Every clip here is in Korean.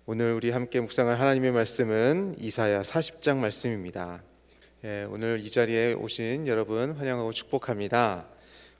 오늘 우리 함께 묵상할 하나님의 말씀은 이사야 40장 말씀입니다. 오늘 이 자리에 오신 여러분 환영하고 축복합니다.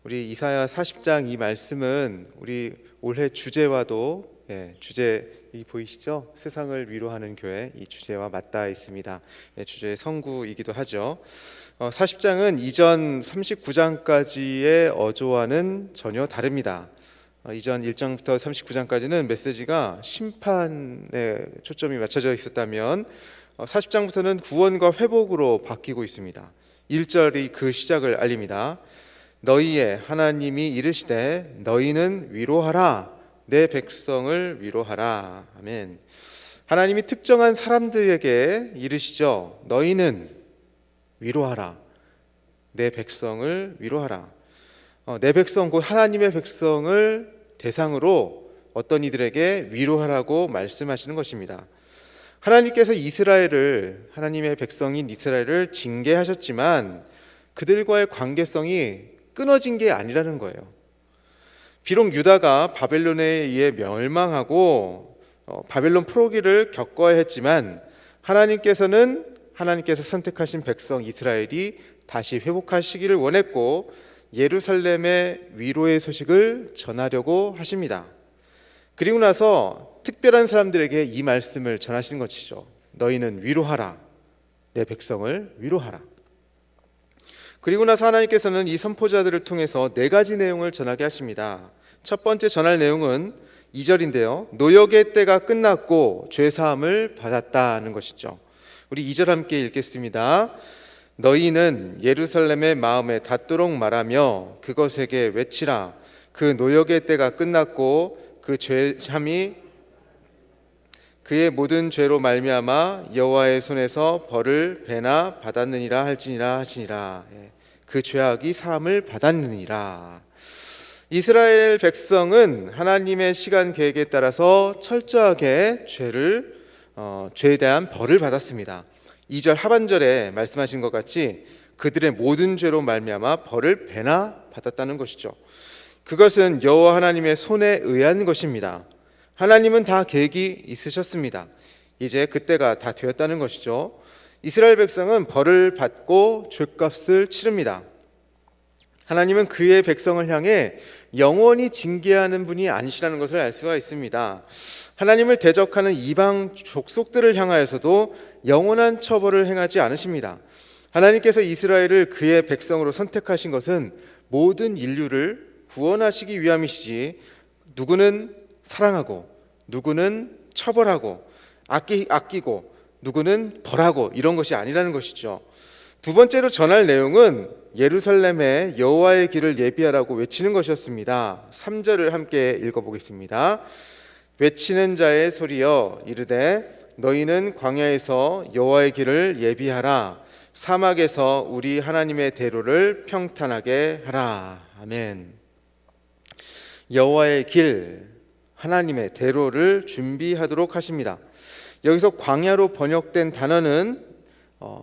우리 이사야 40장 이 말씀은 우리 올해 주제와도 주제 보이시죠? 세상을 위로하는 교회, 이 주제와 맞닿아 있습니다. 주제의 성구이기도 하죠. 40장은 이전 39장까지의 어조와는 전혀 다릅니다. 이전 1장부터 39장까지는 메시지가 심판에 초점이 맞춰져 있었다면 40장부터는 구원과 회복으로 바뀌고 있습니다. 1절이 그 시작을 알립니다. 너희의 하나님이 이르시되 너희는 위로하라, 내 백성을 위로하라. 아멘. 하나님이 특정한 사람들에게 이르시죠. 너희는 위로하라, 내 백성을 위로하라. 내 백성, 곧 하나님의 백성을 대상으로 어떤 이들에게 위로하라고 말씀하시는 것입니다. 하나님께서 하나님의 백성인 이스라엘을 징계하셨지만 그들과의 관계성이 끊어진 게 아니라는 거예요. 비록 유다가 바벨론에 의해 멸망하고 바벨론 포로기를 겪어야 했지만 하나님께서 선택하신 백성 이스라엘이 다시 회복하시기를 원했고 예루살렘의 위로의 소식을 전하려고 하십니다. 그리고 나서 특별한 사람들에게 이 말씀을 전하시는 것이죠. 너희는 위로하라, 내 백성을 위로하라. 그리고 나서 하나님께서는 이 선포자들을 통해서 4가지 내용을 전하게 하십니다. 첫 번째 전할 내용은 2절인데요. 노역의 때가 끝났고 죄사함을 받았다는 것이죠. 우리 2절 함께 읽겠습니다. 너희는 예루살렘의 마음에 닿도록 말하며 그것에게 외치라. 그 노역의 때가 끝났고 그 죄함이 그의 모든 죄로 말미암아 여호와의 손에서 벌을 배나 받았느니라 할지니라 하시니라. 그 죄악이 사함을 받았느니라. 이스라엘 백성은 하나님의 시간 계획에 따라서 철저하게 죄에 대한 벌을 받았습니다. 2절 하반절에 말씀하신 것 같이 그들의 모든 죄로 말미암아 벌을 배나 받았다는 것이죠. 그것은 여호와 하나님의 손에 의한 것입니다. 하나님은 다 계획이 있으셨습니다. 이제 그때가 다 되었다는 것이죠. 이스라엘 백성은 벌을 받고 죄값을 치릅니다. 하나님은 그의 백성을 향해 영원히 징계하는 분이 아니시라는 것을 알 수가 있습니다. 하나님을 대적하는 이방 족속들을 향하여서도 영원한 처벌을 행하지 않으십니다. 하나님께서 이스라엘을 그의 백성으로 선택하신 것은 모든 인류를 구원하시기 위함이시지 누구는 사랑하고 누구는 처벌하고 아끼고 누구는 벌하고 이런 것이 아니라는 것이죠. 두 번째로 전할 내용은 예루살렘에 여호와의 길을 예비하라고 외치는 것이었습니다. 3절을 함께 읽어보겠습니다. 외치는 자의 소리여 이르되 너희는 광야에서 여호와의 길을 예비하라, 사막에서 우리 하나님의 대로를 평탄하게 하라. 아멘. 여호와의 길, 하나님의 대로를 준비하도록 하십니다. 여기서 광야로 번역된 단어는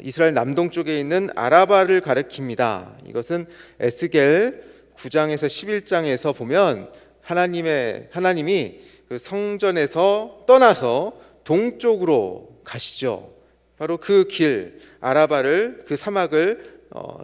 이스라엘 남동쪽에 있는 아라바를 가리킵니다. 이것은 에스겔 9장에서 11장에서 보면 하나님이 그 성전에서 떠나서 동쪽으로 가시죠. 바로 그 길, 아라바를, 그 사막을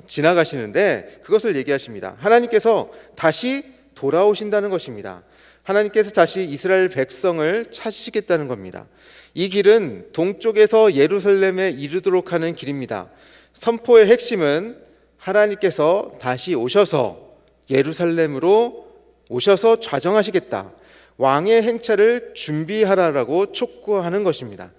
지나가시는데 그것을 얘기하십니다. 하나님께서 다시 돌아오신다는 것입니다. 하나님께서 다시 이스라엘 백성을 찾으시겠다는 겁니다. 이 길은 동쪽에서 예루살렘에 이르도록 하는 길입니다. 선포의 핵심은 하나님께서 다시 오셔서 예루살렘으로 오셔서 좌정하시겠다, 왕의 행차를 준비하라라고 촉구하는 것입니다.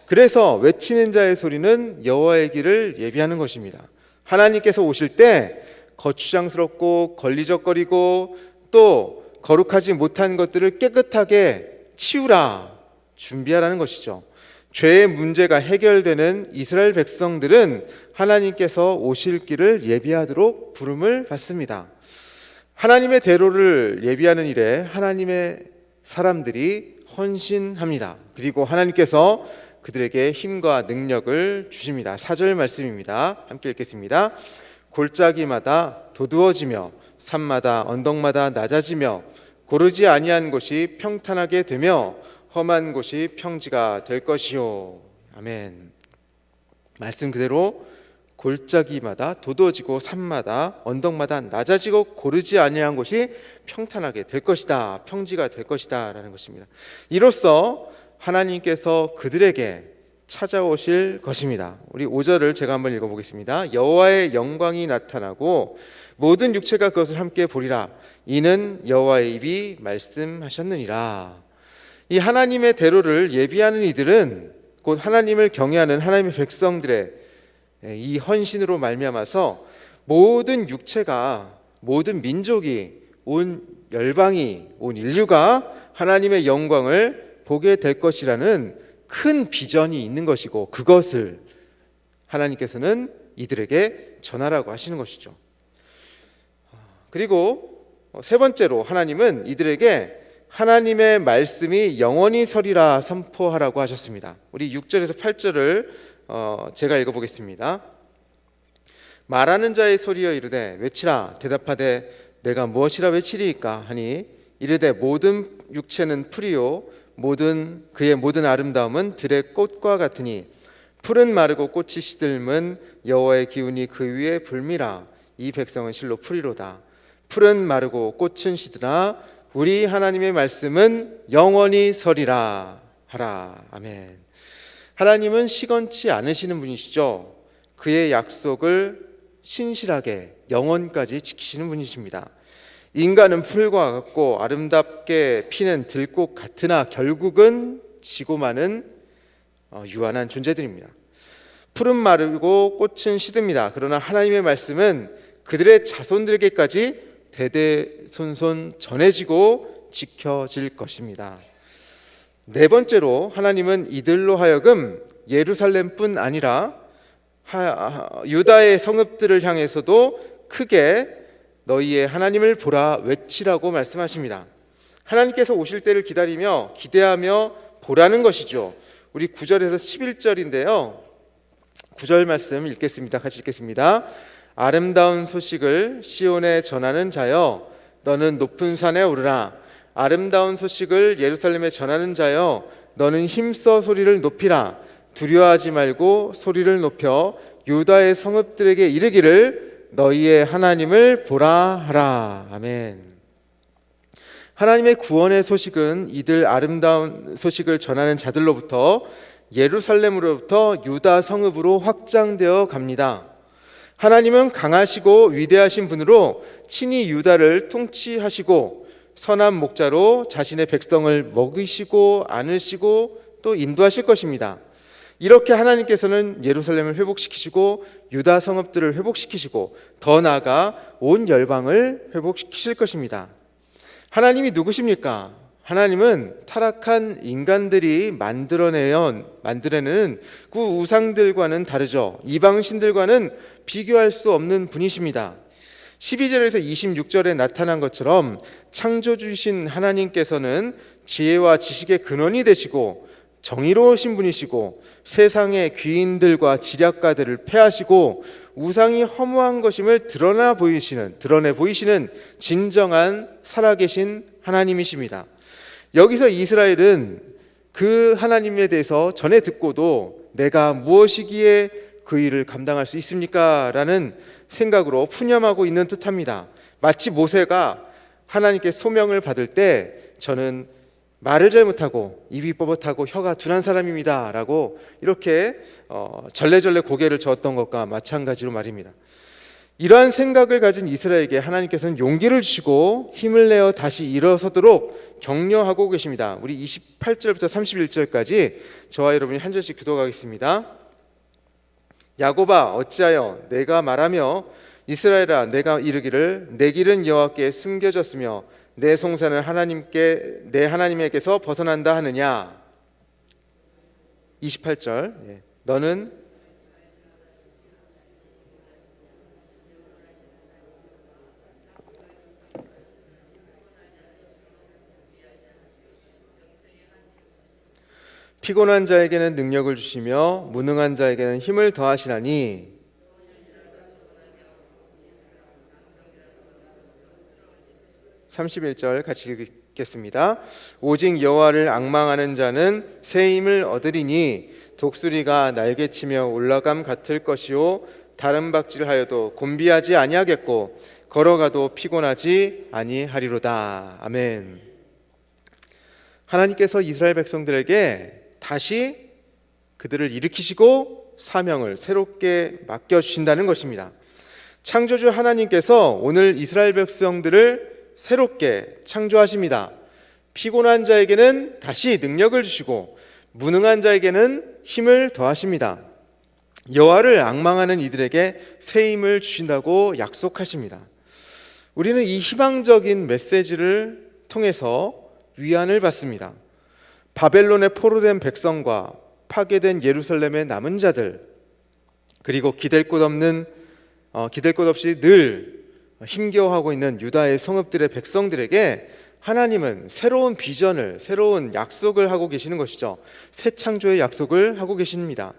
그래서 외치는 자의 소리는 여호와의 길을 예비하는 것입니다. 하나님께서 오실 때 거추장스럽고 걸리적거리고 또 거룩하지 못한 것들을 깨끗하게 치우라, 준비하라는 것이죠. 죄의 문제가 해결되는 이스라엘 백성들은 하나님께서 오실 길을 예비하도록 부름을 받습니다. 하나님의 대로를 예비하는 일에 하나님의 사람들이 헌신합니다. 그리고 하나님께서 그들에게 힘과 능력을 주십니다. 4절 말씀입니다. 함께 읽겠습니다. 골짜기마다 도두어지며 산마다 언덕마다 낮아지며 고르지 아니한 곳이 평탄하게 되며 험한 곳이 평지가 될 것이요. 아멘. 말씀 그대로 골짜기마다 도도지고 산마다 언덕마다 낮아지고 고르지 아니한 곳이 평탄하게 될 것이다. 평지가 될 것이다 라는 것입니다. 이로써 하나님께서 그들에게 찾아오실 것입니다. 우리 5절을 제가 한번 읽어보겠습니다. 여호와의 영광이 나타나고 모든 육체가 그것을 함께 보리라. 이는 여호와의 입이 말씀하셨느니라. 이 하나님의 대로를 예비하는 이들은 곧 하나님을 경외하는 하나님의 백성들의 이 헌신으로 말미암아서 모든 육체가, 모든 민족이, 온 열방이, 온 인류가 하나님의 영광을 보게 될 것이라는 큰 비전이 있는 것이고, 그것을 하나님께서는 이들에게 전하라고 하시는 것이죠. 그리고 세 번째로 하나님은 이들에게 하나님의 말씀이 영원히 서리라 선포하라고 하셨습니다. 우리 6절에서 8절을 제가 읽어보겠습니다. 말하는 자의 소리여 이르되 외치라. 대답하되 내가 무엇이라 외치리이까 하니 이르되 모든 육체는 풀이요 그의 모든 아름다움은 들의 꽃과 같으니 풀은 마르고 꽃이 시들면 여호와의 기운이 그 위에 불미라. 이 백성은 실로 풀이로다. 풀은 마르고 꽃은 시드나 우리 하나님의 말씀은 영원히 서리라 하라. 아멘. 하나님은 시건치 않으시는 분이시죠. 그의 약속을 신실하게 영원까지 지키시는 분이십니다. 인간은 풀과 같고 아름답게 피는 들꽃 같으나 결국은 지고 마는 유한한 존재들입니다. 풀은 마르고 꽃은 시듭니다. 그러나 하나님의 말씀은 그들의 자손들에게까지 대대손손 전해지고 지켜질 것입니다. 네 번째로 하나님은 이들로 하여금 예루살렘뿐 아니라 유다의 성읍들을 향해서도 크게 너희의 하나님을 보라 외치라고 말씀하십니다. 하나님께서 오실 때를 기다리며 기대하며 보라는 것이죠. 우리 9절에서 11절인데요. 9절 말씀 읽겠습니다. 같이 읽겠습니다. 아름다운 소식을 시온에 전하는 자여 너는 높은 산에 오르라. 아름다운 소식을 예루살렘에 전하는 자여 너는 힘써 소리를 높이라. 두려워하지 말고 소리를 높여 유다의 성읍들에게 이르기를 너희의 하나님을 보라 하라. 아멘. 하나님의 구원의 소식은 이들 아름다운 소식을 전하는 자들로부터 예루살렘으로부터 유다 성읍으로 확장되어 갑니다. 하나님은 강하시고 위대하신 분으로 친히 유다를 통치하시고 선한 목자로 자신의 백성을 먹이시고 안으시고 또 인도하실 것입니다. 이렇게 하나님께서는 예루살렘을 회복시키시고 유다 성읍들을 회복시키시고 더 나아가 온 열방을 회복시키실 것입니다. 하나님이 누구십니까? 하나님은 타락한 인간들이 만들어내는 그 우상들과는 다르죠. 이방신들과는 비교할 수 없는 분이십니다. 12절에서 26절에 나타난 것처럼 창조주신 하나님께서는 지혜와 지식의 근원이 되시고 정의로우신 분이시고 세상의 귀인들과 지략가들을 패하시고 우상이 허무한 것임을 드러내 보이시는 진정한 살아계신 하나님이십니다. 여기서 이스라엘은 그 하나님에 대해서 전에 듣고도 내가 무엇이기에 그 일을 감당할 수 있습니까? 라는 생각으로 푸념하고 있는 듯합니다. 마치 모세가 하나님께 소명을 받을 때 저는 말을 잘 못하고 입이 뻣뻣하고 혀가 둔한 사람입니다 라고 이렇게 절레절레 고개를 저었던 것과 마찬가지로 말입니다. 이러한 생각을 가진 이스라엘에게 하나님께서는 용기를 주시고 힘을 내어 다시 일어서도록 격려하고 계십니다. 우리 28절부터 31절까지 저와 여러분이 한 절씩 교독하겠습니다. 야곱아 어찌하여 내가 말하며 이스라엘아 내가 이르기를 내 길은 여호와께 숨겨졌으며 내 송사는 내 하나님에게서 벗어난다 하느냐. 28절 너는 피곤한 자에게는 능력을 주시며 무능한 자에게는 힘을 더하시나니 31절 같이 읽겠습니다. 오직 여호와를 앙망하는 자는 새 힘을 얻으리니 독수리가 날개치며 올라감 같을 것이요 다른 박질하여도 곤비하지 아니하겠고 걸어가도 피곤하지 아니하리로다. 아멘. 하나님께서 이스라엘 백성들에게 다시 그들을 일으키시고 사명을 새롭게 맡겨주신다는 것입니다. 창조주 하나님께서 오늘 이스라엘 백성들을 새롭게 창조하십니다. 피곤한 자에게는 다시 능력을 주시고 무능한 자에게는 힘을 더하십니다. 여호와를 앙망하는 이들에게 새 힘을 주신다고 약속하십니다. 우리는 이 희망적인 메시지를 통해서 위안을 받습니다. 바벨론에 포로된 백성과 파괴된 예루살렘의 남은 자들, 그리고 기댈 곳 없이 늘 힘겨워하고 있는 유다의 성읍들의 백성들에게 하나님은 새로운 비전을, 새로운 약속을 하고 계시는 것이죠. 새 창조의 약속을 하고 계십니다.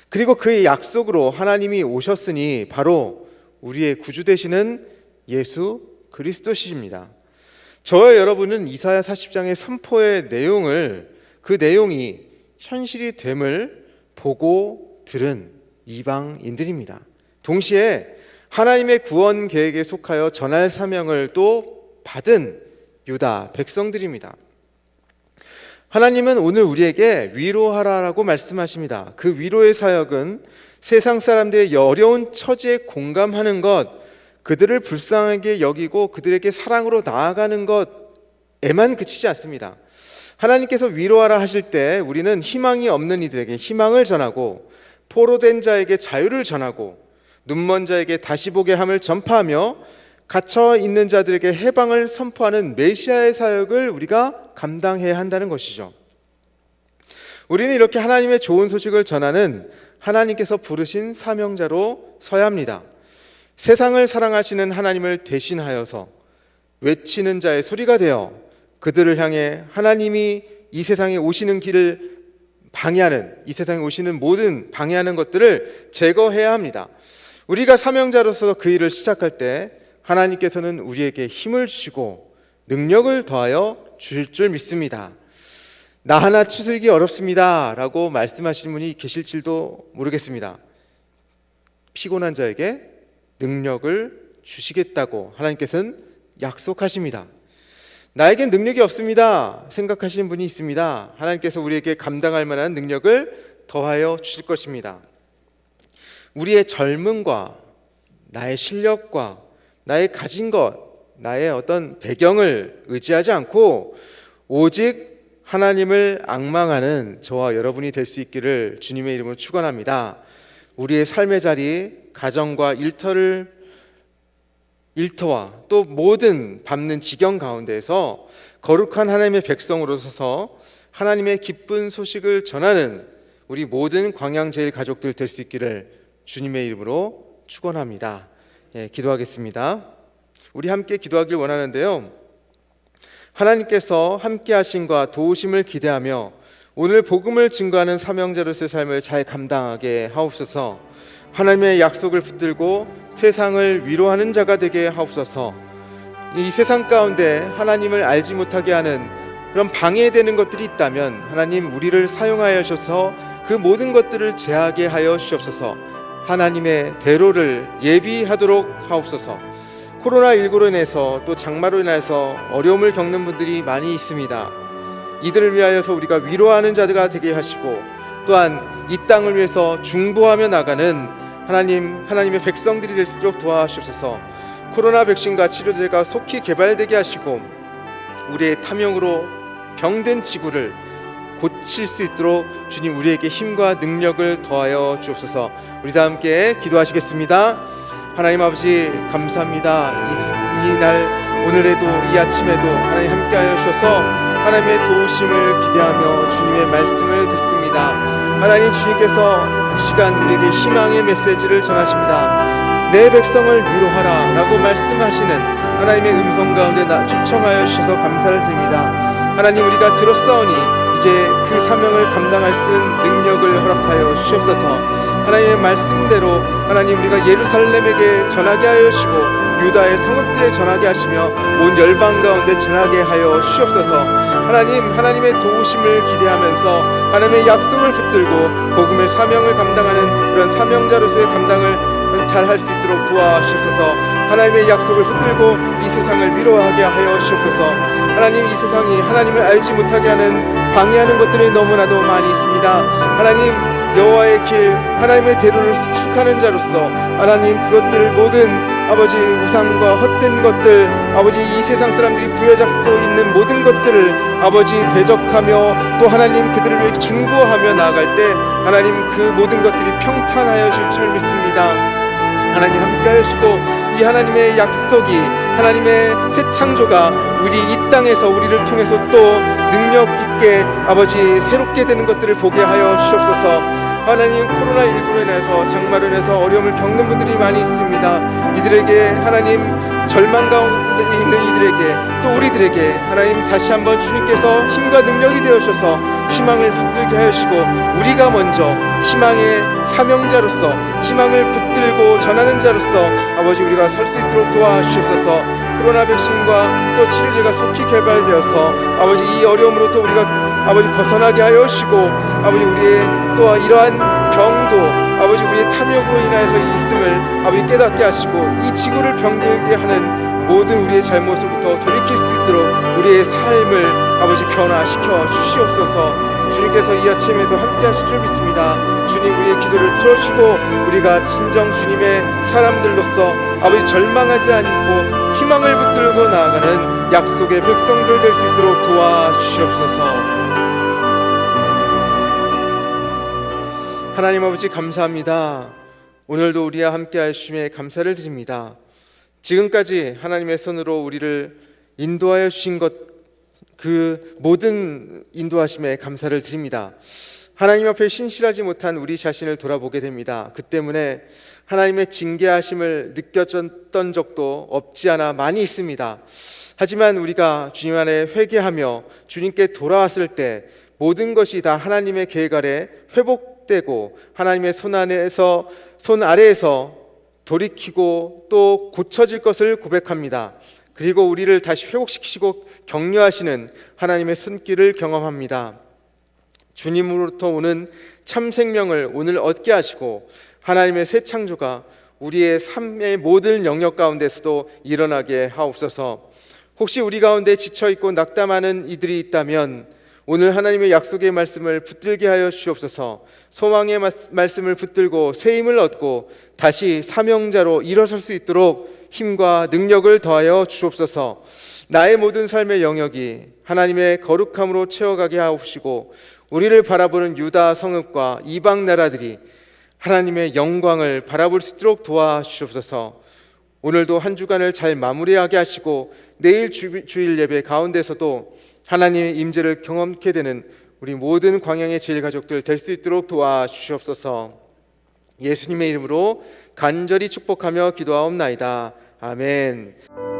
그리고 그 약속으로 하나님이 오셨으니 바로 우리의 구주 되시는 예수 그리스도시십니다. 저와 여러분은 이사야 40장의 선포의 그 내용이 현실이 됨을 보고 들은 이방인들입니다. 동시에 하나님의 구원 계획에 속하여 전할 사명을 또 받은 유다 백성들입니다. 하나님은 오늘 우리에게 위로하라라고 말씀하십니다. 그 위로의 사역은 세상 사람들의 어려운 처지에 공감하는 것, 그들을 불쌍하게 여기고 그들에게 사랑으로 나아가는 것에만 그치지 않습니다. 하나님께서 위로하라 하실 때 우리는 희망이 없는 이들에게 희망을 전하고, 포로된 자에게 자유를 전하고, 눈먼 자에게 다시 보게 함을 전파하며, 갇혀 있는 자들에게 해방을 선포하는 메시아의 사역을 우리가 감당해야 한다는 것이죠. 우리는 이렇게 하나님의 좋은 소식을 전하는 하나님께서 부르신 사명자로 서야 합니다. 세상을 사랑하시는 하나님을 대신하여서 외치는 자의 소리가 되어 그들을 향해 하나님이 이 세상에 오시는 길을 방해하는, 이 세상에 오시는 모든 방해하는 것들을 제거해야 합니다. 우리가 사명자로서 그 일을 시작할 때 하나님께서는 우리에게 힘을 주시고 능력을 더하여 주실 줄 믿습니다. 나 하나 추스르기 어렵습니다 라고 말씀하시는 분이 계실지도 모르겠습니다. 피곤한 자에게 능력을 주시겠다고 하나님께서는 약속하십니다. 나에겐 능력이 없습니다 생각하시는 분이 있습니다. 하나님께서 우리에게 감당할 만한 능력을 더하여 주실 것입니다. 우리의 젊음과 나의 실력과 나의 가진 것, 나의 어떤 배경을 의지하지 않고 오직 하나님을 앙망하는 저와 여러분이 될 수 있기를 주님의 이름으로 축원합니다. 우리의 삶의 자리, 가정과 일터와 또 모든 밟는 지경 가운데에서 거룩한 하나님의 백성으로 서서 하나님의 기쁜 소식을 전하는 우리 모든 광양제일 가족들 될 수 있기를 주님의 이름으로 축원합니다. 기도하겠습니다. 우리 함께 기도하길 원하는데요, 하나님께서 함께 하심과 도우심을 기대하며 오늘 복음을 증거하는 사명자로서의 삶을 잘 감당하게 하옵소서. 하나님의 약속을 붙들고 세상을 위로하는 자가 되게 하옵소서. 이 세상 가운데 하나님을 알지 못하게 하는 그런 방해되는 것들이 있다면 하나님 우리를 사용하여 주셔서 그 모든 것들을 제하게 하여 주옵소서. 하나님의 대로를 예비하도록 하옵소서. 코로나19로 인해서 또 장마로 인해서 어려움을 겪는 분들이 많이 있습니다. 이들을 위하여서 우리가 위로하는 자들가 되게 하시고, 또한 이 땅을 위해서 중보하며 나가는 하나님의 백성들이 될 수 있도록 도와주옵소서. 코로나 백신과 치료제가 속히 개발되게 하시고 우리의 탐욕으로 병든 지구를 고칠 수 있도록 주님 우리에게 힘과 능력을 더하여 주옵소서. 우리 다 함께 기도하시겠습니다. 하나님 아버지 감사합니다. 이날 오늘에도 이 아침에도 하나님 함께하여 주셔서 하나님의 도우심을 기대하며 주님의 말씀을 듣습니다. 하나님 주님께서 이 시간 우리에게 희망의 메시지를 전하십니다. 내 백성을 위로하라 라고 말씀하시는 하나님의 음성 가운데 초청하여 주셔서 감사를 드립니다. 하나님 우리가 들었사오니 이제 그 사명을 감당할 수 있는 능력을 허락하여 주시옵소서. 하나님의 말씀대로 하나님 우리가 예루살렘에게 전하게 하여 주시고 유다의 성읍들에 전하게 하시며 온 열방 가운데 전하게 하여 주시옵소서. 하나님의 도우심을 기대하면서 하나님의 약속을 붙들고 복음의 사명을 감당하는 그런 사명자로서의 감당을 잘 할 수 있도록 도와주시옵소서. 하나님의 약속을 붙들고 이 세상을 위로하게 하여 주시옵소서. 하나님, 이 세상이 하나님을 알지 못하게 하는 방해하는 것들이 너무나도 많이 있습니다. 하나님, 여호와의 길, 하나님의 대로를 수축하는 자로서 하나님 그것들 모든 아버지 우상과 헛된 것들, 아버지 이 세상 사람들이 부여잡고 있는 모든 것들을 아버지 대적하며 또 하나님 그들을 위해 중보하며 나아갈 때 하나님 그 모든 것들이 평탄하여 질 줄 믿습니다. 하나님 함께 하시고 이 하나님의 약속이 하나님의 새 창조가 우리 이 땅에서 우리를 통해서 또 능력 있게 아버지 새롭게 되는 것들을 보게 하여 주시옵소서. 하나님, 코로나19로 인해서 장마로 인해서 어려움을 겪는 분들이 많이 있습니다. 이들에게 하나님 절망 가운데 있는 이들에게 또 우리들에게 하나님 다시 한번 주님께서 힘과 능력이 되어 주셔서 희망을 붙들게 하시고 우리가 먼저 희망의 사명자로서 희망을 붙들고 전하는 자로서 아버지 우리가 설 수 있도록 도와주시옵소서. 코로나 백신과 또 치료제가 속히 개발되어서 아버지 이 어려움으로부터 우리가 아버지 벗어나게 하여 주시고 아버지 우리의 또 이러한 병도 아버지 우리의 탐욕으로 인하여서 있음을 아버지 깨닫게 하시고 이 지구를 병들게 하는 모든 우리의 잘못으로부터 돌이킬 수 있도록 우리의 삶을 아버지 변화시켜 주시옵소서. 주님께서 이 아침에도 함께 하실 줄 믿습니다. 주님, 우리의 기도를 들어주시고 우리가 진정 주님의 사람들로서 아버지 절망하지 않고 희망을 붙들고 나아가는 약속의 백성들 될 수 있도록 도와주시옵소서. 하나님 아버지 감사합니다. 오늘도 우리와 함께 하심에 감사를 드립니다. 지금까지 하나님의 손으로 우리를 인도하여 주신 것 그 모든 인도하심에 감사를 드립니다. 하나님 앞에 신실하지 못한 우리 자신을 돌아보게 됩니다. 그 때문에 하나님의 징계하심을 느꼈던 적도 없지 않아 많이 있습니다. 하지만 우리가 주님 안에 회개하며 주님께 돌아왔을 때 모든 것이 다 하나님의 계획 아래 회복되고 하나님의 손 아래에서 돌이키고 또 고쳐질 것을 고백합니다. 그리고 우리를 다시 회복시키시고 격려하시는 하나님의 손길을 경험합니다. 주님으로부터 오는 참 생명을 오늘 얻게 하시고 하나님의 새 창조가 우리의 삶의 모든 영역 가운데서도 일어나게 하옵소서. 혹시 우리 가운데 지쳐있고 낙담하는 이들이 있다면 오늘 하나님의 약속의 말씀을 붙들게 하여 주시옵소서. 소망의 말씀을 붙들고 새 힘을 얻고 다시 사명자로 일어설 수 있도록 힘과 능력을 더하여 주옵소서. 나의 모든 삶의 영역이 하나님의 거룩함으로 채워가게 하옵시고 우리를 바라보는 유다 성읍과 이방 나라들이 하나님의 영광을 바라볼 수 있도록 도와주옵소서. 오늘도 한 주간을 잘 마무리하게 하시고 내일 주일 예배 가운데서도 하나님의 임재를 경험케 되는 우리 모든 광양의 제일가족들 될 수 있도록 도와주시옵소서. 예수님의 이름으로 간절히 축복하며 기도하옵나이다. 아멘.